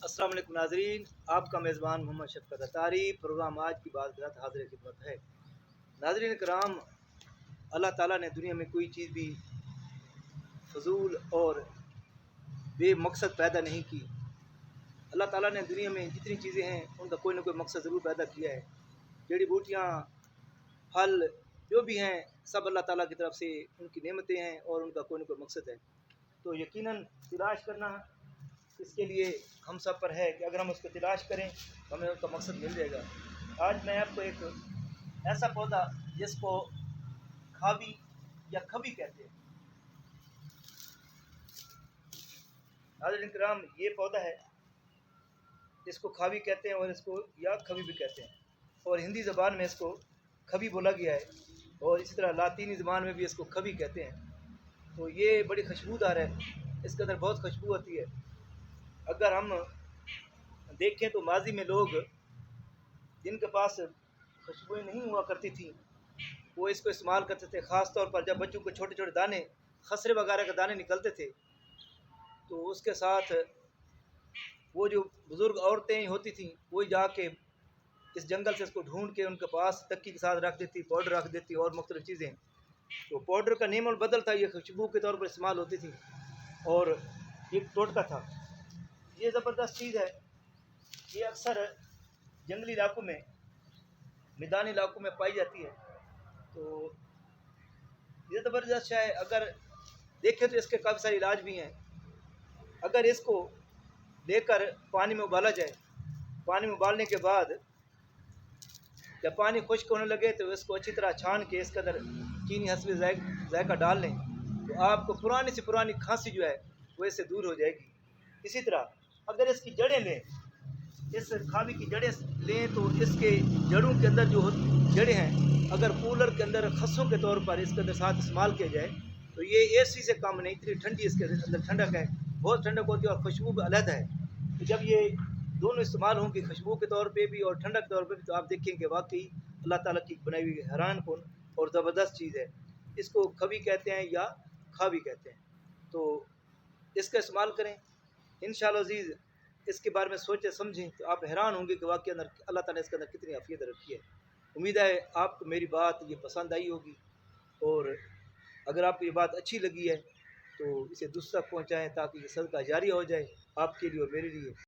अस्सलाम वालेकुम नाजरीन, आपका मेज़बान मोहम्मद शफ़क़त अतारी। प्रोग्राम आज की बात हाज़िर खिदमत है। नाजरीन कराम, अल्लाह ताला ने दुनिया में कोई चीज़ भी फजूल और बेमकसद पैदा नहीं की। अल्लाह ताला ने दुनिया में जितनी चीज़ें हैं उनका कोई ना कोई मकसद ज़रूर पैदा किया है। जड़ी बूटियाँ, फल जो भी हैं, सब अल्लाह ताला की तरफ से उनकी नेमतें हैं और उनका कोई ना कोई मकसद है। तो यकीनन तलाश करना इसके लिए हम सब पर है कि अगर हम उसको तलाश करें तो हमें उसका मकसद मिल जाएगा। आज मैं आपको एक ऐसा पौधा जिसको खावी या खबी कहते हैं, नाज़रीन किराम, ये पौधा है, इसको खावी कहते हैं और इसको या खबी भी कहते हैं, और हिंदी ज़बान में इसको खबी बोला गया है और इसी तरह लातीनी ज़बान में भी इसको खबी कहते हैं। तो ये बड़ी खुशबूदार है, इसके अंदर बहुत खुशबू होती है। अगर हम देखें तो माजी में लोग जिनके पास खुशबुएँ नहीं हुआ करती थी वो इसको इस्तेमाल करते थे। ख़ास तौर पर जब बच्चों के छोटे छोटे दाने, खसरे वगैरह के दाने निकलते थे तो उसके साथ वो जो बुज़ुर्ग औरतें होती थीं वो जाके इस जंगल से इसको ढूंढ के उनके पास तक्की के साथ रख देती, पाउडर रख देती और मुख्तलिफ़ चीज़ें। तो पाउडर का नेम और बदल था, ये खुशबू के तौर पर इस्तेमाल होती थी और ये टोटका था। ये ज़बरदस्त चीज़ है, ये अक्सर जंगली इलाकों में, मैदानी इलाकों में पाई जाती है। तो ये ज़बरदस्त है। अगर देखें तो इसके काफ़ी सारे इलाज भी हैं। अगर इसको लेकर पानी में उबाला जाए, पानी में उबालने के बाद जब पानी खुश्क होने लगे तो इसको अच्छी तरह छान के इसके अंदर चीनी हस्बे जायका डाल लें तो आपको पुरानी से पुरानी खांसी जो है वो इससे दूर हो जाएगी। इसी तरह अगर इसकी जड़ें लें, इस खावी की जड़ें लें तो इसके जड़ों के अंदर जो जड़ें हैं, अगर कूलर के अंदर खसों के तौर पर इसके अंदर साथ इस्तेमाल किया जाए तो ये एसी से कम नहीं, इतनी ठंडी इसके अंदर ठंडक है, बहुत ठंडक होती है और खुशबू भी अलग है। तो जब ये दोनों इस्तेमाल होंगे, खुशबू के तौर पे भी और ठंडक के तौर पे भी, तो आप देखेंगे वाकई अल्लाह ताला की बनाई हुई हैरान कौन और ज़बरदस्त चीज़ है। इसको खबी कहते हैं या खावी कहते हैं। तो इसका इस्तेमाल करें इंशाअल्लाह अज़ीज़। इसके बारे में सोचें समझें तो आप हैरान होंगे कि वाकई अंदर अल्लाह ताला ने इसके अंदर कितनी आफियत रखी है। उम्मीद है आपको मेरी बात ये पसंद आई होगी, और अगर आपको ये बात अच्छी लगी है तो इसे दूसरा तक पहुँचाएँ ताकि ये सदका जारी हो जाए आपके लिए और मेरे लिए।